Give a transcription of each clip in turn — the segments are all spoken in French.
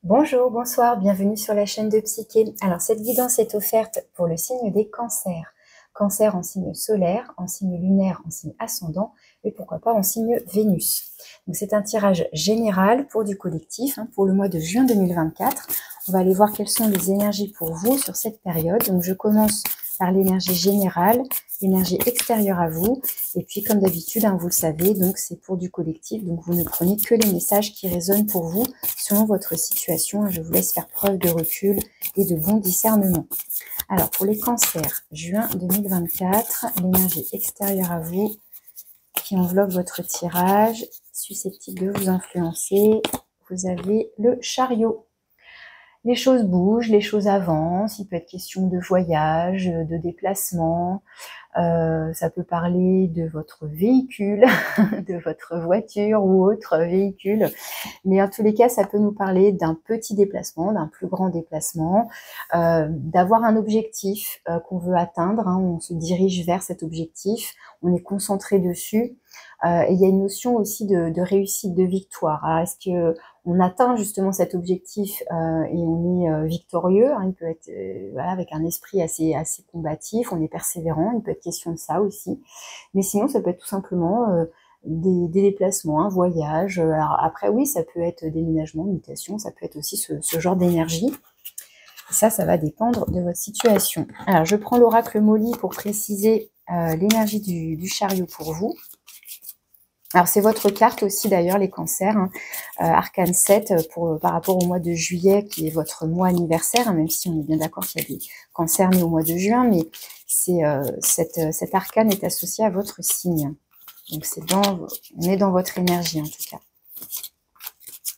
Bonjour, bonsoir, bienvenue sur la chaîne de Psyché. Alors cette guidance est offerte pour le signe des cancers. Cancer en signe solaire, en signe lunaire, en signe ascendant et pourquoi pas en signe Vénus. Donc c'est un tirage général pour du collectif, pour le mois de juin 2024. On va aller voir quelles sont les énergies pour vous sur cette période. Donc je commence par l'énergie générale, l'énergie extérieure à vous. Et puis comme d'habitude, vous le savez, donc c'est pour du collectif. Donc vous ne prenez que les messages qui résonnent pour vous selon votre situation. Je vous laisse faire preuve de recul et de bon discernement. Alors pour les cancers, juin 2024, l'énergie extérieure à vous qui enveloppe votre tirage, susceptible de vous influencer. Vous avez le chariot. Les choses bougent, les choses avancent, il peut être question de voyage, de déplacement, ça peut parler de votre véhicule, de votre voiture ou autre véhicule, mais en tous les cas, ça peut nous parler d'un petit déplacement, d'un plus grand déplacement, d'avoir un objectif qu'on veut atteindre, on se dirige vers cet objectif, on est concentré dessus, et il y a une notion aussi de réussite, de victoire. Alors, est-ce que on atteint justement cet objectif et on est victorieux, il peut être voilà, avec un esprit assez combatif, on est persévérant, il peut être question de ça aussi. Mais sinon, ça peut être tout simplement des déplacements, un voyage. Alors après, oui, ça peut être déménagement, mutation, ça peut être aussi ce genre d'énergie. Ça va dépendre de votre situation. Alors, je prends l'oracle Molly pour préciser l'énergie du chariot pour vous. Alors, c'est votre carte aussi, d'ailleurs, les cancers, Arcane 7, par rapport au mois de juillet, qui est votre mois anniversaire, même si on est bien d'accord qu'il y a des cancers nés au mois de juin, mais cet arcane est associé à votre signe. Donc, on est dans votre énergie, en tout cas.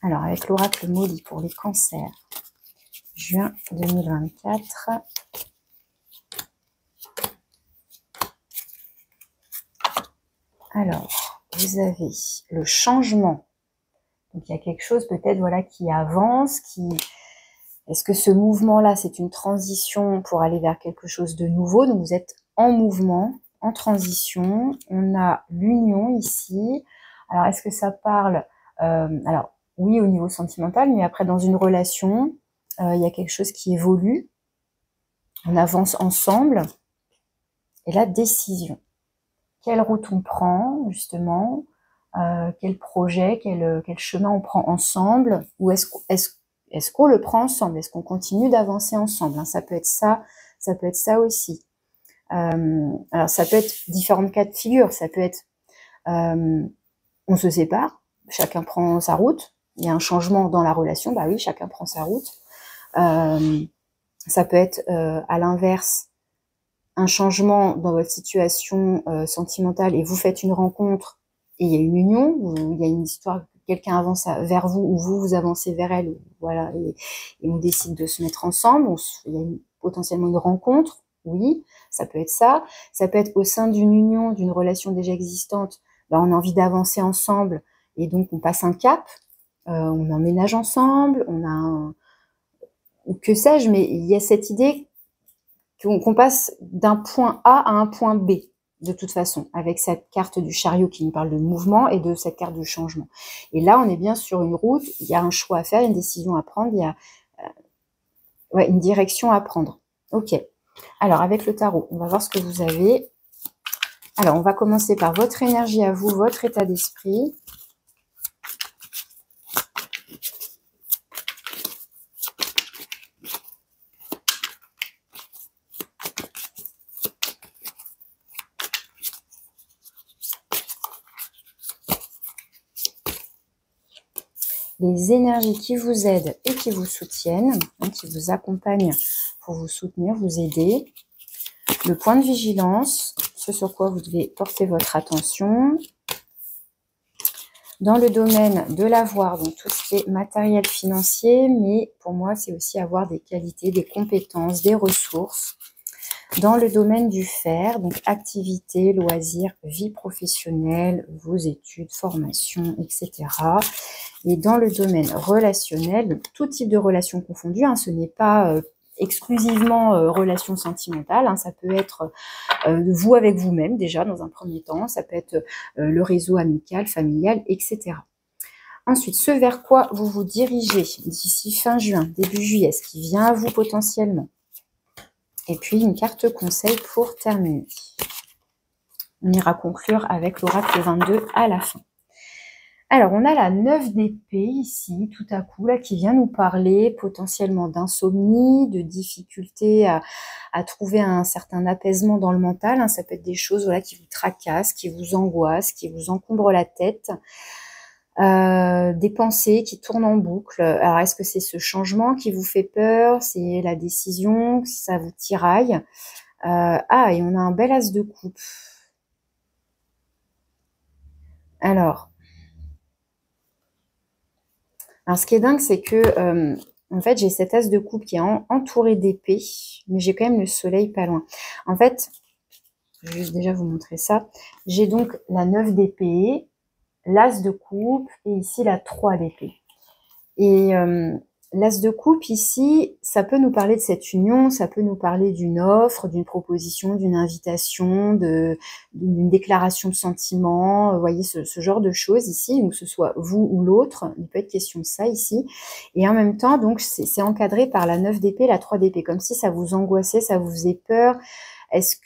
Alors, avec l'oracle Molly pour les cancers, juin 2024. Alors, vous avez le changement. Donc, il y a quelque chose peut-être voilà, qui avance, Est-ce que ce mouvement-là, c'est une transition pour aller vers quelque chose de nouveau? Donc, vous êtes en mouvement, en transition. On a l'union ici. Alors, est-ce que ça parle... alors, oui, au niveau sentimental, mais après, dans une relation, il y a quelque chose qui évolue. On avance ensemble. Et la décision. Quelle route on prend, justement, quel projet, quel chemin on prend ensemble, ou est-ce qu'on le prend ensemble, est-ce qu'on continue d'avancer ensemble, ça peut être ça aussi. Alors ça peut être différents cas de figure, ça peut être on se sépare, chacun prend sa route, il y a un changement dans la relation, bah oui, chacun prend sa route. Ça peut être à l'inverse, un changement dans votre situation sentimentale et vous faites une rencontre et il y a une union, il y a une histoire, quelqu'un avance vers vous ou vous avancez vers elle, voilà, et on décide de se mettre ensemble, il y a potentiellement une rencontre, oui, ça peut être ça. Ça peut être au sein d'une union, d'une relation déjà existante, on a envie d'avancer ensemble et donc on passe un cap, on emménage ensemble, on a que sais-je, mais il y a cette idée qu'on passe d'un point A à un point B, de toute façon, avec cette carte du chariot qui nous parle de mouvement et de cette carte du changement. Et là, on est bien sur une route, il y a un choix à faire, une décision à prendre, il y a une direction à prendre. Ok. Alors, avec le tarot, on va voir ce que vous avez. Alors, on va commencer par votre énergie à vous, votre état d'esprit. Les énergies qui vous aident et qui vous soutiennent, qui vous accompagnent pour vous soutenir, vous aider. Le point de vigilance, ce sur quoi vous devez porter votre attention. Dans le domaine de l'avoir, donc tout ce qui est matériel financier, mais pour moi, c'est aussi avoir des qualités, des compétences, des ressources. Dans le domaine du faire, donc activité, loisirs, vie professionnelle, vos études, formation, etc. Et dans le domaine relationnel, donc tout type de relation confondue, ce n'est pas exclusivement relation sentimentale, ça peut être vous avec vous-même déjà dans un premier temps, ça peut être le réseau amical, familial, etc. Ensuite, ce vers quoi vous vous dirigez d'ici fin juin, début juillet, ce qui vient à vous potentiellement. Et puis, une carte conseil pour terminer. On ira conclure avec l'oracle 22 à la fin. Alors, on a la 9 d'épée ici, tout à coup, là, qui vient nous parler potentiellement d'insomnie, de difficulté à trouver un certain apaisement dans le mental. Hein. Ça peut être des choses voilà, qui vous tracassent, qui vous angoissent, qui vous encombrent la tête. Des pensées qui tournent en boucle. Alors, est-ce que c'est ce changement qui vous fait peur? C'est la décision? Ça vous tiraille? Et on a un bel as de coupe. Alors, ce qui est dingue, c'est que, en fait, j'ai cet as de coupe qui est entouré d'épées, mais j'ai quand même le soleil pas loin. En fait, je vais juste déjà vous montrer ça. J'ai donc la 9 d'épée, l'as de coupe, et ici la 3 d'épée. Et l'as de coupe, ici, ça peut nous parler de cette union, ça peut nous parler d'une offre, d'une proposition, d'une invitation, d'une déclaration de sentiments, vous voyez, ce genre de choses ici, ou que ce soit vous ou l'autre, il peut être question de ça ici. Et en même temps, donc, c'est encadré par la 9 d'épée, la 3 d'épée, comme si ça vous angoissait, ça vous faisait peur. Est-ce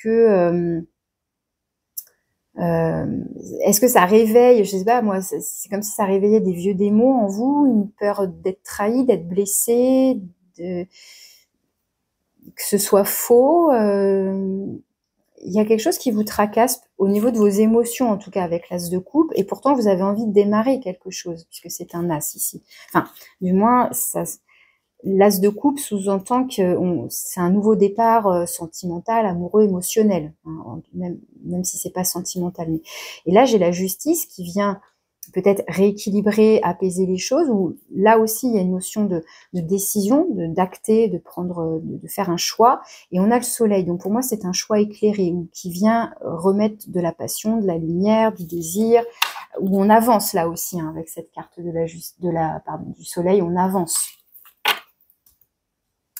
que ça réveille, je sais pas moi, c'est comme si ça réveillait des vieux démons en vous, une peur d'être trahi, d'être blessé, que ce soit faux. Il y a quelque chose qui vous tracasse au niveau de vos émotions, en tout cas avec l'as de coupe, et pourtant vous avez envie de démarrer quelque chose, puisque c'est un as ici. Enfin, du moins, l'as de coupe sous-entend que c'est un nouveau départ sentimental, amoureux, émotionnel, hein, même si c'est pas sentimental. Et là, j'ai la justice qui vient peut-être rééquilibrer, apaiser les choses, où là aussi, il y a une notion de décision, d'acter, de prendre, de faire un choix. Et on a le soleil. Donc pour moi, c'est un choix éclairé, qui vient remettre de la passion, de la lumière, du désir, où on avance là aussi, hein, avec cette carte du soleil, on avance.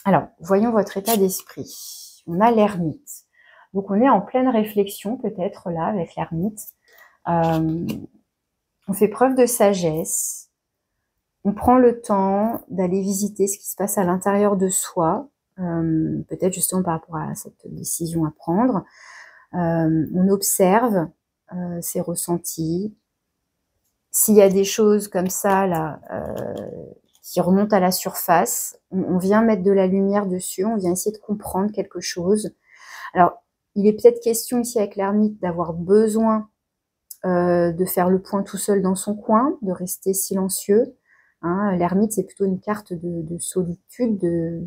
Alors, voyons votre état d'esprit. On a l'ermite. Donc, on est en pleine réflexion, peut-être, là, avec l'ermite. On fait preuve de sagesse. On prend le temps d'aller visiter ce qui se passe à l'intérieur de soi, peut-être justement par rapport à cette décision à prendre. On observe ses ressentis. S'il y a des choses comme ça, là, qui remonte à la surface, on vient mettre de la lumière dessus, on vient essayer de comprendre quelque chose. Alors, il est peut-être question ici avec l'ermite d'avoir besoin de faire le point tout seul dans son coin, de rester silencieux. Hein, l'ermite, c'est plutôt une carte de solitude, de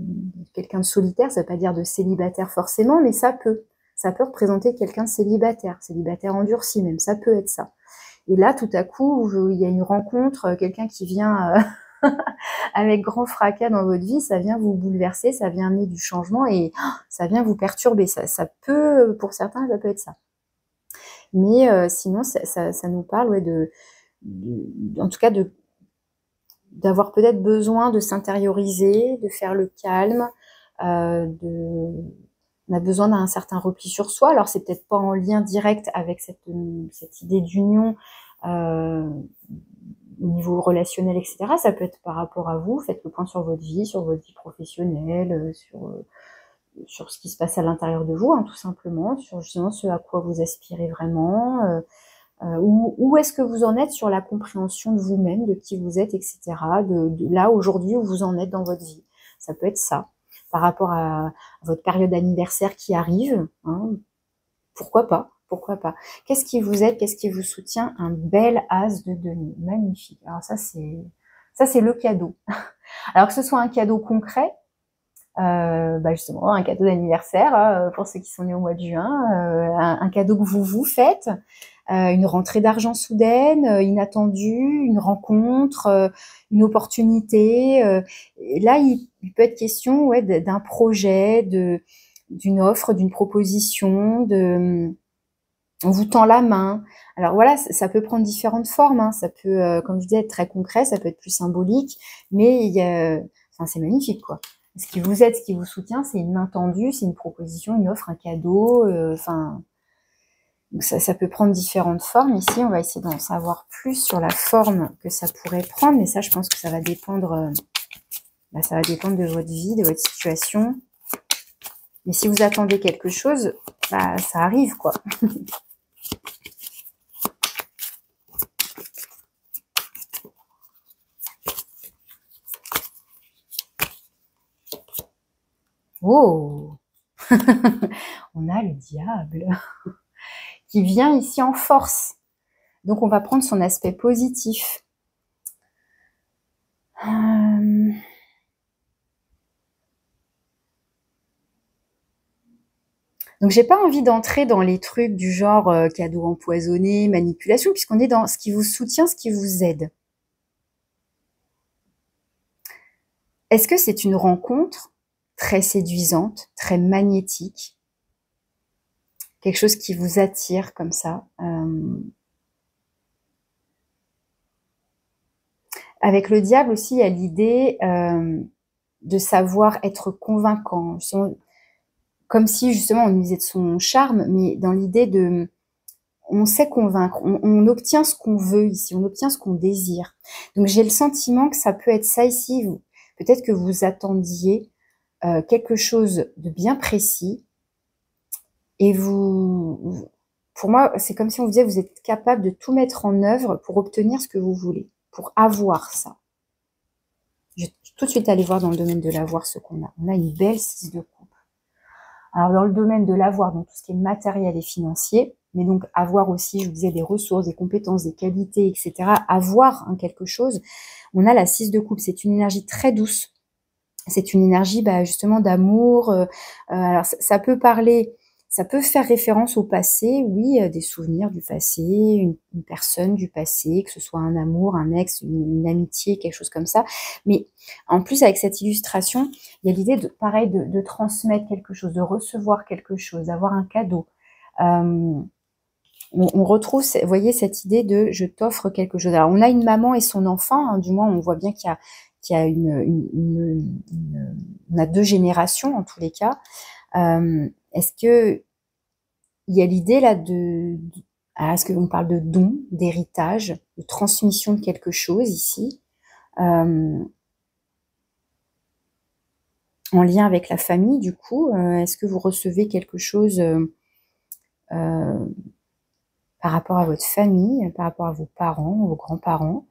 quelqu'un de solitaire, ça ne veut pas dire de célibataire forcément, mais ça peut représenter quelqu'un de célibataire endurci même, ça peut être ça. Et là, tout à coup, il y a une rencontre, quelqu'un qui vient avec grand fracas dans votre vie, ça vient vous bouleverser, ça vient amener du changement et ça vient vous perturber. Ça peut, pour certains, ça peut être ça. Mais sinon, ça nous parle en tout cas, d'avoir peut-être besoin de s'intérioriser, de faire le calme, on a besoin d'un certain repli sur soi. Alors, c'est peut-être pas en lien direct avec cette idée d'union au niveau relationnel, etc. Ça peut être par rapport à vous. Faites le point sur votre vie professionnelle, sur ce qui se passe à l'intérieur de vous, hein, tout simplement, sur justement ce à quoi vous aspirez vraiment, où est-ce que vous en êtes sur la compréhension de vous-même, de qui vous êtes, etc. De là, aujourd'hui, où vous en êtes dans votre vie. Ça peut être ça. Par rapport à votre période d'anniversaire qui arrive, hein, pourquoi pas? Pourquoi pas? Qu'est-ce qui vous aide? Qu'est-ce qui vous soutient? Un bel as de denier. Magnifique. Alors ça, c'est le cadeau. Alors que ce soit un cadeau concret, justement, un cadeau d'anniversaire, hein, pour ceux qui sont nés au mois de juin, un cadeau que vous faites, une rentrée d'argent soudaine, inattendue, une rencontre, une opportunité. Et là, il peut être question d'un projet, d'une offre, d'une proposition, on vous tend la main. Alors voilà, ça peut prendre différentes formes. Hein. Ça peut, comme je disais, être très concret, ça peut être plus symbolique, mais c'est magnifique, quoi. Ce qui vous aide, ce qui vous soutient, c'est une main tendue, c'est une proposition, une offre, un cadeau. Donc ça peut prendre différentes formes. Ici, on va essayer d'en savoir plus sur la forme que ça pourrait prendre. Mais ça, je pense que ça va dépendre, ça va dépendre de votre vie, de votre situation. Mais si vous attendez quelque chose, ça arrive, quoi. Oh, on a le diable qui vient ici en force. Donc, on va prendre son aspect positif. Donc, j'ai pas envie d'entrer dans les trucs du genre cadeau empoisonné, manipulation, puisqu'on est dans ce qui vous soutient, ce qui vous aide. Est-ce que c'est une rencontre très séduisante, très magnétique, quelque chose qui vous attire comme ça Avec le diable aussi, il y a l'idée de savoir être convaincant, comme si justement on usait de son charme, mais dans l'idée de, on sait convaincre, on obtient ce qu'on veut ici, on obtient ce qu'on désire. Donc j'ai le sentiment que ça peut être ça ici, peut-être que vous attendiez quelque chose de bien précis, et pour moi, c'est comme si on vous disait, vous êtes capable de tout mettre en œuvre pour obtenir ce que vous voulez, pour avoir ça. Je vais tout de suite aller voir dans le domaine de l'avoir ce qu'on a. On a une belle 6 de coupe. Alors, dans le domaine de l'avoir, donc tout ce qui est matériel et financier, mais donc avoir aussi, je vous disais, des ressources, des compétences, des qualités, etc. Avoir quelque chose. On a la 6 de coupe. C'est une énergie très douce. C'est une énergie justement d'amour. Alors, ça peut parler, ça peut faire référence au passé, oui, des souvenirs du passé, une personne du passé, que ce soit un amour, un ex, une amitié, quelque chose comme ça. Mais en plus, avec cette illustration, il y a l'idée de, pareil, de transmettre quelque chose, de recevoir quelque chose, d'avoir un cadeau. On retrouve, vous voyez, cette idée de je t'offre quelque chose. Alors, on a une maman et son enfant, hein, du moins, on voit bien qu'il y a on a 2 générations en tous les cas. Est-ce que il y a l'idée là est-ce qu'on parle de don, d'héritage, de transmission de quelque chose ici, en lien avec la famille du coup, est-ce que vous recevez quelque chose par rapport à votre famille, par rapport à vos parents, vos grands-parents.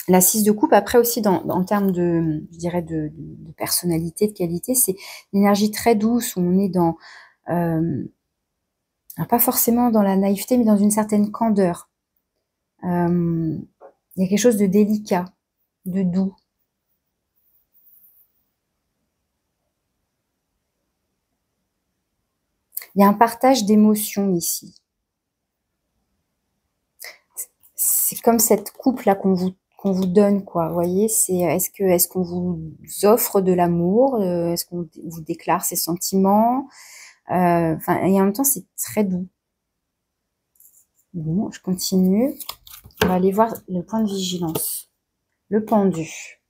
La 6 de coupe, après aussi, en termes de, je dirais, de personnalité, de qualité, c'est une énergie très douce où on est dans, pas forcément dans la naïveté, mais dans une certaine candeur. Il y a quelque chose de délicat, de doux. Il y a un partage d'émotions ici. C'est comme cette coupe-là qu'on vous donne, quoi. Vous voyez, est-ce qu'on vous offre de l'amour, est-ce qu'on vous déclare ses sentiments, et en même temps, c'est très doux. Bon, je continue. On va aller voir le point de vigilance. Le pendu.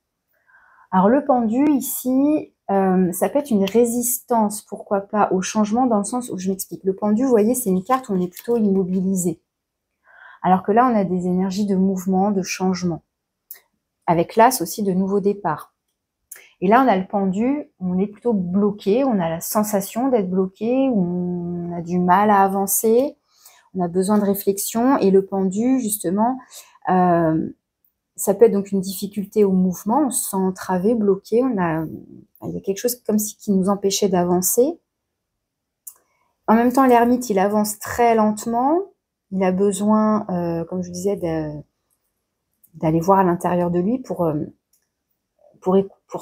Alors, le pendu, ici, ça peut être une résistance, pourquoi pas, au changement, dans le sens où je m'explique. Le pendu, vous voyez, c'est une carte où on est plutôt immobilisé. Alors que là, on a des énergies de mouvement, de changement. Avec l'as aussi de nouveaux départs. Et là, on a le pendu, on est plutôt bloqué, on a la sensation d'être bloqué, on a du mal à avancer, on a besoin de réflexion. Et le pendu, justement, ça peut être donc une difficulté au mouvement, on se sent entravé, bloqué, il y a quelque chose comme si qui nous empêchait d'avancer. En même temps, l'ermite, il avance très lentement, il a besoin, comme je vous disais, d'aller voir à l'intérieur de lui pour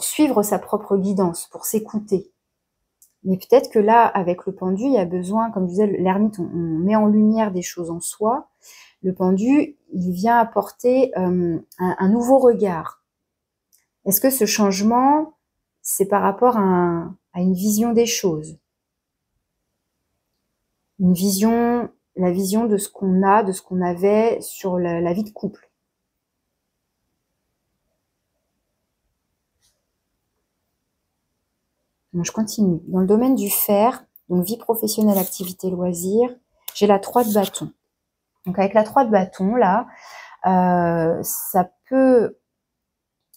suivre sa propre guidance, pour s'écouter. Mais peut-être que là, avec le pendu, il y a besoin, comme je disais, l'ermite, on met en lumière des choses en soi. Le pendu, il vient apporter un nouveau regard. Est-ce que ce changement, c'est par rapport à une vision des choses? Une vision, la vision de ce qu'on a, de ce qu'on avait sur la vie de couple. Bon, je continue. Dans le domaine du fer, donc vie professionnelle, activité, loisirs, j'ai la 3 de bâton. Donc avec la 3 de bâton, là, ça peut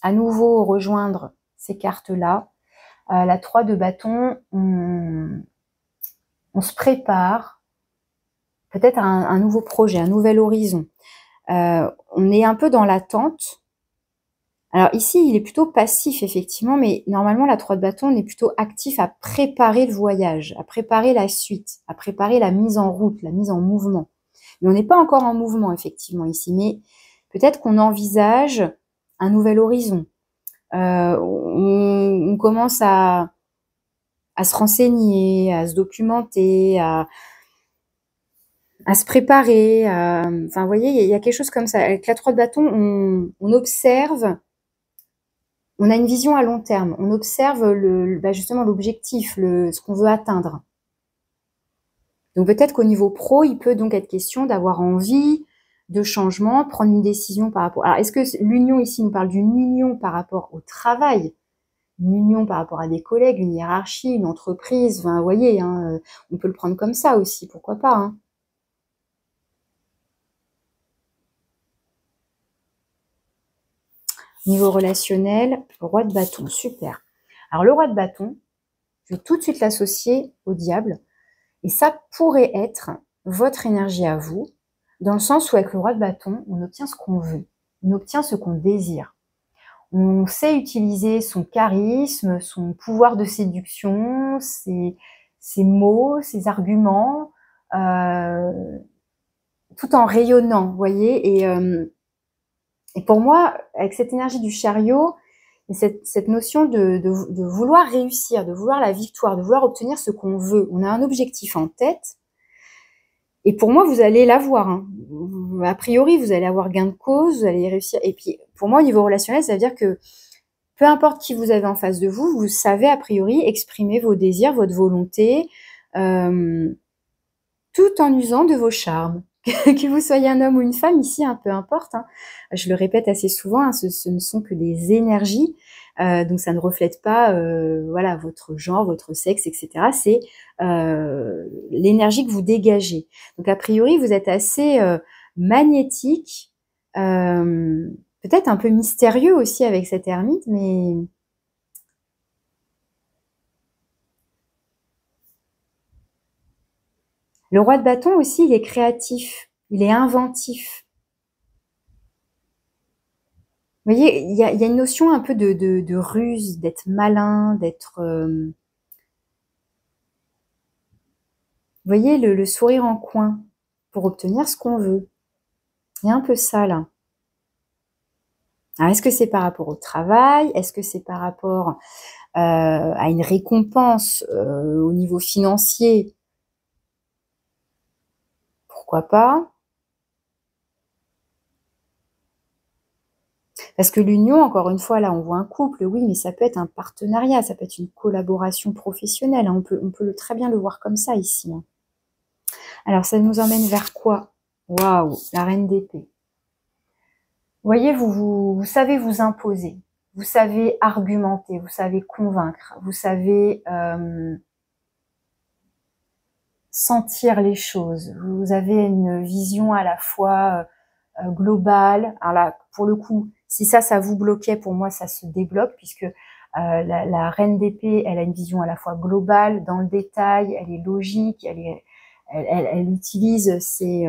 à nouveau rejoindre ces cartes-là. La 3 de bâton, on se prépare peut-être à un nouveau projet, un nouvel horizon. On est un peu dans l'attente. Alors ici, il est plutôt passif, effectivement, mais normalement, la 3 de bâton, on est plutôt actif à préparer le voyage, à préparer la suite, à préparer la mise en route, la mise en mouvement. Mais on n'est pas encore en mouvement, effectivement, ici. Mais peut-être qu'on envisage un nouvel horizon. On commence à se renseigner, à se documenter, à se préparer. Enfin, vous voyez, il y a quelque chose comme ça. Avec la 3 de bâton, on observe. On a une vision à long terme. On observe justement l'objectif, ce qu'on veut atteindre. Donc peut-être qu'au niveau pro, il peut donc être question d'avoir envie de changement, prendre une décision par rapport. Alors est-ce que l'union ici nous parle d'une union par rapport au travail, une union par rapport à des collègues, une hiérarchie, une entreprise, enfin, vous voyez, hein, on peut le prendre comme ça aussi, pourquoi pas, hein. Niveau relationnel, roi de bâton, super. Alors le roi de bâton, je vais tout de suite l'associer au diable. Et ça pourrait être votre énergie à vous, dans le sens où avec le roi de bâton, on obtient ce qu'on veut, on obtient ce qu'on désire. On sait utiliser son charisme, son pouvoir de séduction, ses mots, ses arguments, tout en rayonnant, vous voyez. Et pour moi, avec cette énergie du chariot, cette notion de vouloir réussir, de vouloir la victoire, de vouloir obtenir ce qu'on veut. On a un objectif en tête. Et pour moi, vous allez l'avoir. Hein. A priori, vous allez avoir gain de cause, vous allez réussir. Et puis, pour moi, au niveau relationnel, ça veut dire que peu importe qui vous avez en face de vous, vous savez a priori exprimer vos désirs, votre volonté, tout en usant de vos charmes. Que vous soyez un homme ou une femme, ici, peu importe. Hein. Je le répète assez souvent, hein, ce ne sont que des énergies. Donc ça ne reflète pas voilà, votre genre, votre sexe, etc. C'est l'énergie que vous dégagez. Donc a priori, vous êtes assez magnétique, peut-être un peu mystérieux aussi avec cette ermite, mais le roi de bâton aussi, il est créatif, il est inventif. Vous voyez, il y a une notion un peu de ruse, d'être malin, d'être... vous voyez, le sourire en coin pour obtenir ce qu'on veut. Il y a un peu ça, là. Alors, est-ce que c'est par rapport au travail? Est-ce que c'est par rapport à une récompense au niveau financier? Pourquoi pas? Parce que l'union, encore une fois, là, on voit un couple, oui, mais ça peut être un partenariat, ça peut être une collaboration professionnelle. Hein, on peut très bien le voir comme ça ici. Hein. Alors, ça nous emmène vers quoi? Waouh, la reine d'épée. Vous voyez, vous savez vous imposer, vous savez argumenter, vous savez convaincre, vous savez sentir les choses. Vous avez une vision à la fois globale. Alors là, pour le coup, si ça vous bloquait, pour moi, ça se débloque puisque la reine d'épée, elle a une vision à la fois globale, dans le détail, elle est logique, elle utilise ses...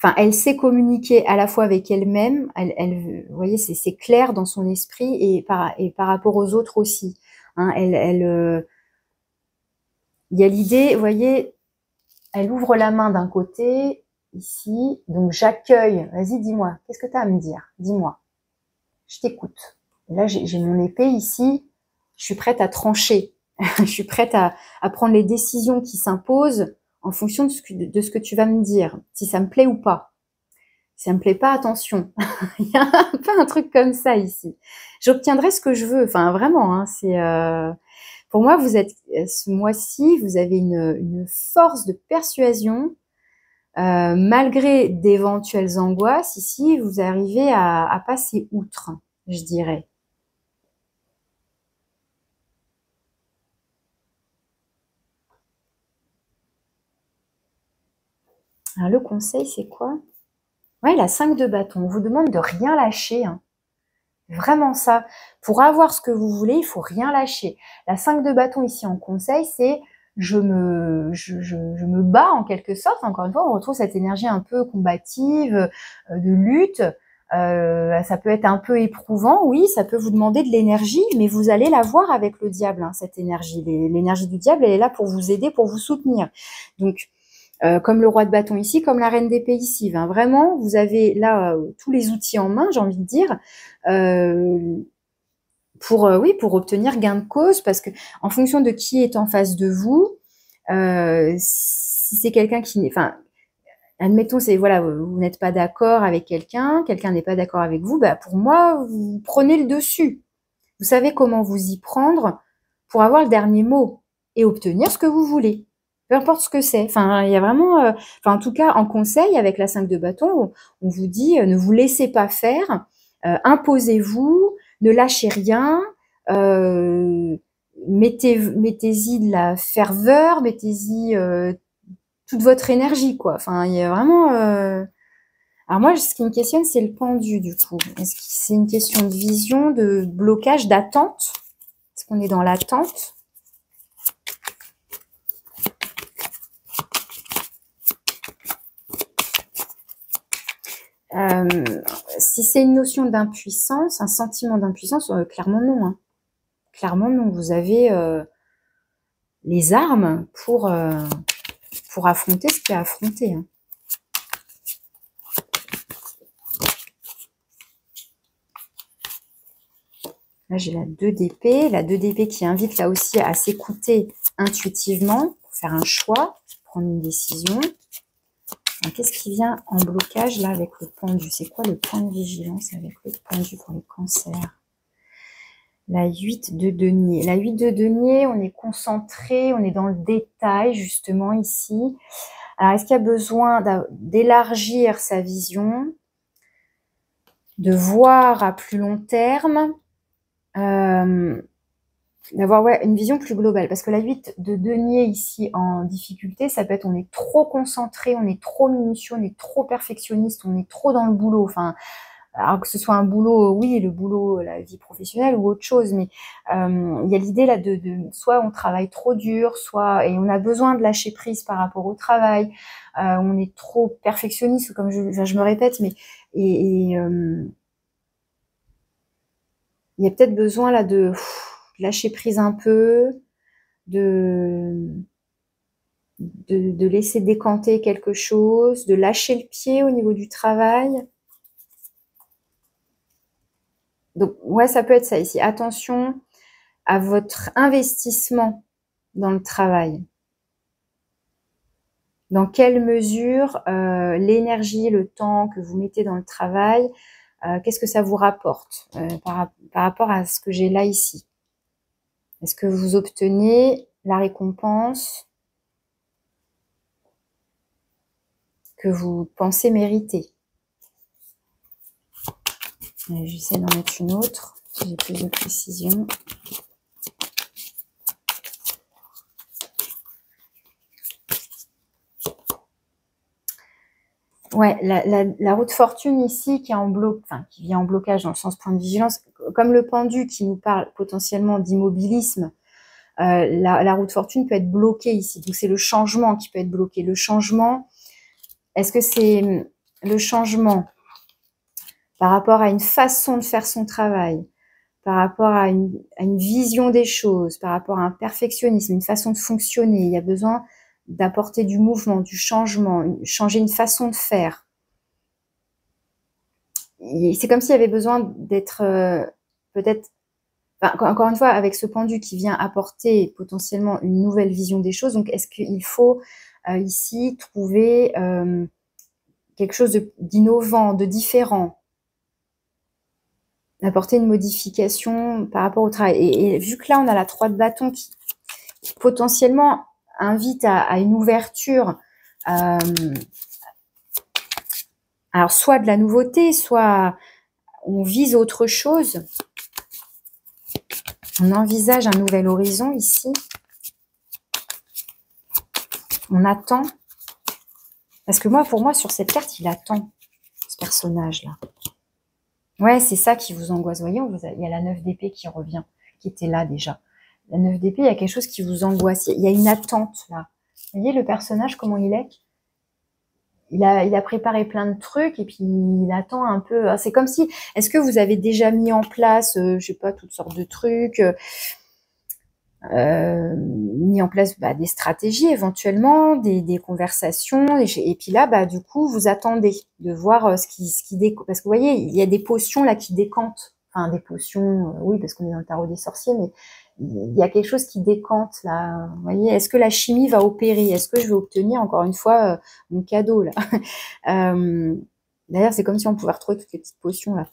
Enfin, elle sait communiquer à la fois avec elle-même, vous voyez, c'est clair dans son esprit et par rapport aux autres aussi. Hein, il y a l'idée, vous voyez, elle ouvre la main d'un côté, ici, donc j'accueille. Vas-y, dis-moi, qu'est-ce que tu as à me dire? Dis-moi, je t'écoute. Là, j'ai mon épée ici, je suis prête à trancher, je suis prête à prendre les décisions qui s'imposent en fonction de ce que tu vas me dire, si ça me plaît ou pas. Si ça me plaît pas, attention. Il y a un peu un truc comme ça ici. J'obtiendrai ce que je veux. Enfin, vraiment, hein, c'est... Pour moi, vous êtes ce mois-ci, vous avez une force de persuasion. Malgré d'éventuelles angoisses, ici, vous arrivez à passer outre, je dirais. Alors, le conseil, c'est quoi? Ouais, la 5 de bâton. On vous demande de rien lâcher. Hein. Vraiment ça. Pour avoir ce que vous voulez, il faut rien lâcher. La 5 de bâton ici en conseil, c'est je me bats en quelque sorte. Encore une fois, on retrouve cette énergie un peu combative, de lutte. Ça peut être un peu éprouvant, oui, ça peut vous demander de l'énergie, mais vous allez la voir avec le diable, hein, cette énergie. L'énergie du diable, elle est là pour vous aider, pour vous soutenir. Donc, comme le roi de bâton ici, comme la reine d'épée ici. Hein. Vraiment, vous avez là tous les outils en main, j'ai envie de dire, oui, pour obtenir gain de cause, parce que en fonction de qui est en face de vous, si c'est quelqu'un qui, enfin, admettons, c'est voilà, vous n'êtes pas d'accord avec quelqu'un n'est pas d'accord avec vous, bah pour moi, vous prenez le dessus. Vous savez comment vous y prendre pour avoir le dernier mot et obtenir ce que vous voulez. Peu importe ce que c'est. Enfin, il y a vraiment, en tout cas, en conseil, avec la 5 de bâton, on vous dit, ne vous laissez pas faire, imposez-vous, ne lâchez rien, mettez-y de la ferveur, mettez-y toute votre énergie, quoi. Enfin, il y a vraiment... Alors moi, ce qui me questionne, c'est le pendu, du coup. Est-ce que c'est une question de vision, de blocage, d'attente? Est-ce qu'on est dans l'attente? Si c'est une notion d'impuissance, un sentiment d'impuissance, clairement non. Hein. Clairement non. Vous avez les armes pour affronter ce qu'il y a à affronter. Hein. Là, j'ai la 2 d'épée. La 2 d'épée qui invite là aussi à s'écouter intuitivement, pour faire un choix, prendre une décision. Qu'est-ce qui vient en blocage là avec le pendu? C'est quoi le point de vigilance avec le pendu pour les cancers? La 8 de denier. La 8 de denier, on est concentré, on est dans le détail justement ici. Alors, est-ce qu'il y a besoin d'élargir sa vision, de voir à plus long terme, d'avoir une vision plus globale? Parce que la 8 de denier ici en difficulté, ça peut être on est trop concentré, on est trop minutieux, on est trop perfectionniste, on est trop dans le boulot. Enfin, alors que ce soit un boulot, oui, le boulot, la vie professionnelle ou autre chose, mais il y a l'idée là de soit on travaille trop dur, soit et on a besoin de lâcher prise par rapport au travail, on est trop perfectionniste, comme je me répète, mais il y a peut-être besoin là de lâcher prise un peu, de laisser décanter quelque chose, de lâcher le pied au niveau du travail. Donc, ouais, ça peut être ça ici. Attention à votre investissement dans le travail. Dans quelle mesure l'énergie, le temps que vous mettez dans le travail, qu'est-ce que ça vous rapporte par rapport à ce que j'ai là ici? Est-ce que vous obtenez la récompense que vous pensez mériter? J'essaie d'en mettre une autre, si j'ai plus de précision. Ouais, la roue de fortune ici qui est qui vient en blocage dans le sens point de vigilance, comme le pendu qui nous parle potentiellement d'immobilisme, la roue de fortune peut être bloquée ici. Donc c'est le changement qui peut être bloqué. Le changement, est-ce que c'est le changement par rapport à une façon de faire son travail, par rapport à une vision des choses, par rapport à un perfectionnisme, une façon de fonctionner? Il y a besoin d'apporter du mouvement, du changement, changer une façon de faire. C'est comme s'il y avait besoin d'être peut-être, encore une fois, avec ce pendu qui vient apporter potentiellement une nouvelle vision des choses. Donc, est-ce qu'il faut ici trouver quelque chose d'innovant, de différent, apporter une modification par rapport au travail? Et vu que là, on a la 3 de bâton qui potentiellement invite à une ouverture, alors soit de la nouveauté, soit on vise autre chose. On envisage un nouvel horizon ici. On attend. Parce que moi, pour moi, sur cette carte, il attend, ce personnage-là. Ouais, c'est ça qui vous angoisse. Vous voyez, il y a la 9 d'épée qui revient, qui était là déjà. La 9 d'épée, il y a quelque chose qui vous angoisse. Il y a une attente, là. Vous voyez le personnage, comment il est? Il a préparé plein de trucs et puis il attend un peu. C'est comme si, est-ce que vous avez déjà mis en place, je sais pas, toutes sortes de trucs, mis en place des stratégies éventuellement, des conversations, et puis là, du coup, vous attendez de voir ce qui décante. Parce que vous voyez, il y a des potions là qui décantent. Enfin, des potions, oui, parce qu'on est dans le tarot des sorciers, mais il y a quelque chose qui décante là. Vous voyez, est-ce que la chimie va opérer? Est-ce que je vais obtenir encore une fois mon cadeau là? D'ailleurs, c'est comme si on pouvait retrouver toutes les petites potions là.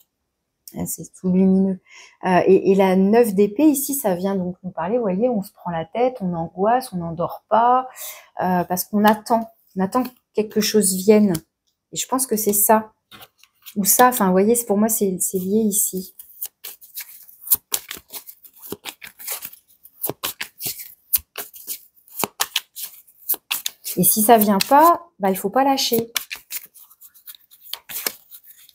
C'est tout lumineux. Et la 9 d'épée, ici, ça vient donc nous parler, vous voyez, on se prend la tête, on angoisse, on n'endort pas, parce qu'on attend. On attend que quelque chose vienne. Et je pense que c'est ça. Ou ça, enfin, vous voyez, pour moi, c'est lié ici. Et si ça vient pas, il faut pas lâcher.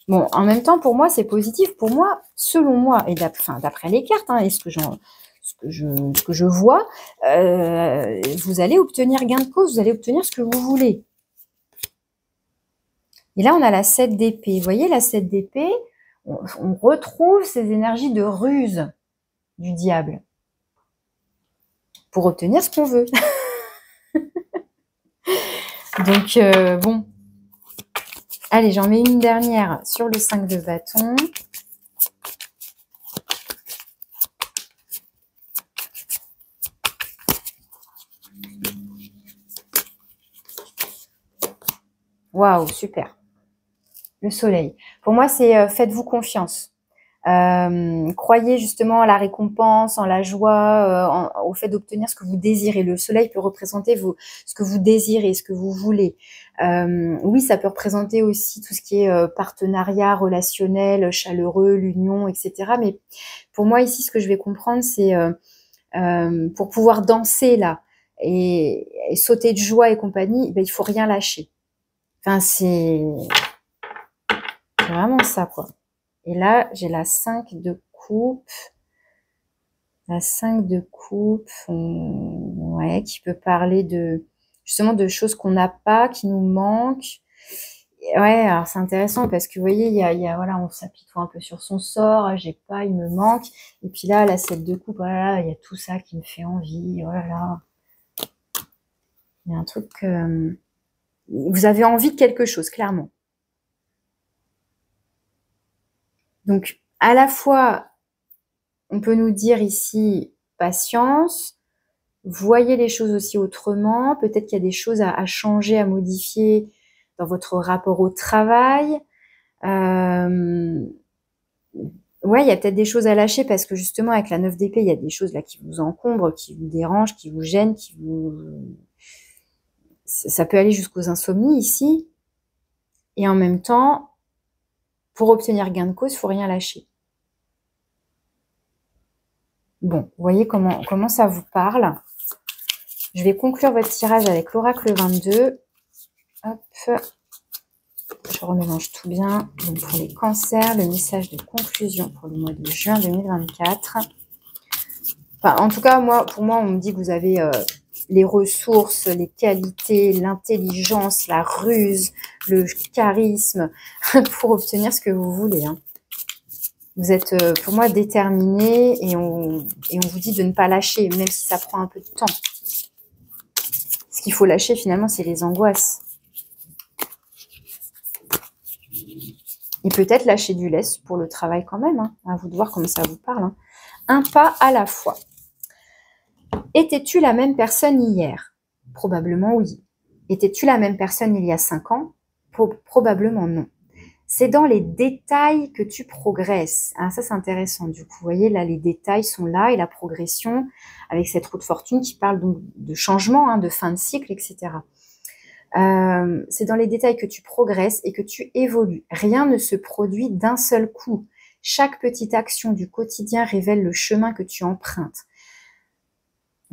Bon, en même temps, pour moi, c'est positif. Pour moi, selon moi, et d'après les cartes, et ce que je vois, vous allez obtenir gain de cause, vous allez obtenir ce que vous voulez. Et là, on a la 7 d'épée. Vous voyez, la 7 d'épée, on retrouve ces énergies de ruse du diable pour obtenir ce qu'on veut. Donc, bon. Allez, j'en mets une dernière sur le 5 de bâton. Waouh, super. Le soleil. Pour moi, c'est faites-vous confiance. Croyez justement à la récompense, en la joie, au fait d'obtenir ce que vous désirez. Le soleil peut représenter ce que vous désirez, ce que vous voulez. Oui, ça peut représenter aussi tout ce qui est partenariat relationnel, chaleureux, l'union, etc. Mais pour moi, ici, ce que je vais comprendre, c'est pour pouvoir danser là et sauter de joie et compagnie, il faut rien lâcher. Enfin, c'est vraiment ça, quoi. Et là, j'ai la 5 de coupe. La 5 de coupe, ouais, qui peut parler justement de choses qu'on n'a pas, qui nous manquent. Ouais, alors c'est intéressant parce que vous voyez, voilà, on s'apitoie un peu sur son sort, j'ai pas, il me manque. Et puis là, la 7 de coupe, voilà, il y a tout ça qui me fait envie, oh là là. Il y a un truc, vous avez envie de quelque chose, clairement. Donc, à la fois, on peut nous dire ici, patience, voyez les choses aussi autrement, peut-être qu'il y a des choses à changer, à modifier dans votre rapport au travail. Ouais, il y a peut-être des choses à lâcher parce que justement, avec la 9 d'épée, il y a des choses là qui vous encombrent, qui vous dérangent, qui vous gênent, ça peut aller jusqu'aux insomnies ici. Et en même temps, pour obtenir gain de cause, il faut rien lâcher. Bon, vous voyez comment ça vous parle. Je vais conclure votre tirage avec l'oracle 22. Hop, je remélange tout bien. Donc pour les cancers, le message de conclusion pour le mois de juin 2024. Enfin, en tout cas, pour moi, on me dit que vous avez les ressources, les qualités, l'intelligence, la ruse, le charisme pour obtenir ce que vous voulez. Vous êtes, pour moi, déterminé et on vous dit de ne pas lâcher, même si ça prend un peu de temps. Ce qu'il faut lâcher, finalement, c'est les angoisses. Et peut-être lâcher du lest pour le travail quand même. À vous de voir comment ça vous parle. Un pas à la fois. Étais-tu la même personne hier? Probablement oui. Étais-tu la même personne il y a 5 ans? Probablement non. C'est dans les détails que tu progresses. Ça, c'est intéressant. Du coup, vous voyez, là, les détails sont là et la progression avec cette roue de fortune qui parle donc de changement, de fin de cycle, etc. C'est dans les détails que tu progresses et que tu évolues. Rien ne se produit d'un seul coup. Chaque petite action du quotidien révèle le chemin que tu empruntes.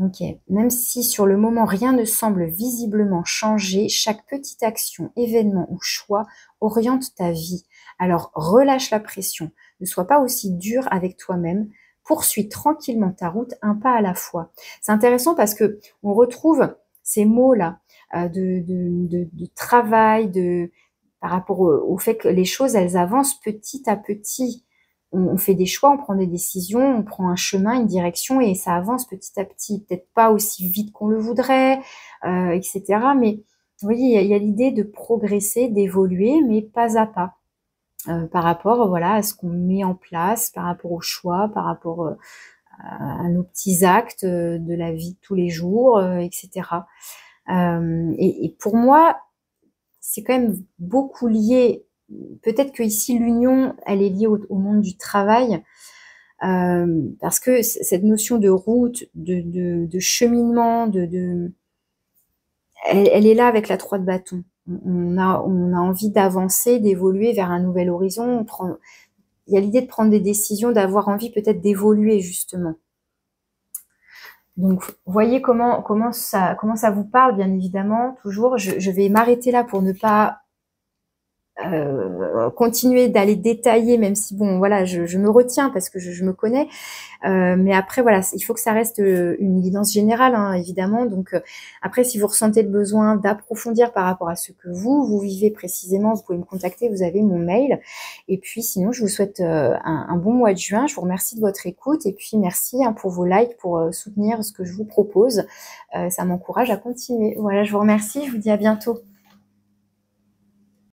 Ok, même si sur le moment rien ne semble visiblement changer, chaque petite action, événement ou choix oriente ta vie. Alors relâche la pression, ne sois pas aussi dur avec toi-même, poursuis tranquillement ta route, un pas à la fois. C'est intéressant parce que on retrouve ces mots-là de travail, par rapport au fait que les choses, elles avancent petit à petit. On fait des choix, on prend des décisions, on prend un chemin, une direction et ça avance petit à petit. Peut-être pas aussi vite qu'on le voudrait, etc. Mais vous voyez, il y a l'idée de progresser, d'évoluer, mais pas à pas. Par rapport voilà, à ce qu'on met en place, par rapport aux choix, par rapport à nos petits actes de la vie de tous les jours, etc. Et pour moi, c'est quand même beaucoup lié. Peut-être que ici l'union, elle est liée au monde du travail, parce que cette notion de route, de cheminement, elle est là avec la 3 de bâton. On a envie d'avancer, d'évoluer vers un nouvel horizon. Il y a l'idée de prendre des décisions, d'avoir envie peut-être d'évoluer justement. Donc, voyez comment ça vous parle, bien évidemment. Toujours, je vais m'arrêter là pour ne pas continuer d'aller détailler, même si bon, voilà, je me retiens parce que je me connais. Mais après, voilà, il faut que ça reste une guidance générale, hein, évidemment. Donc, après, si vous ressentez le besoin d'approfondir par rapport à ce que vous vivez précisément, vous pouvez me contacter, vous avez mon mail. Et puis, sinon, je vous souhaite un bon mois de juin. Je vous remercie de votre écoute. Et puis, merci hein, pour vos likes, pour soutenir ce que je vous propose. Ça m'encourage à continuer. Voilà, je vous remercie. Je vous dis à bientôt.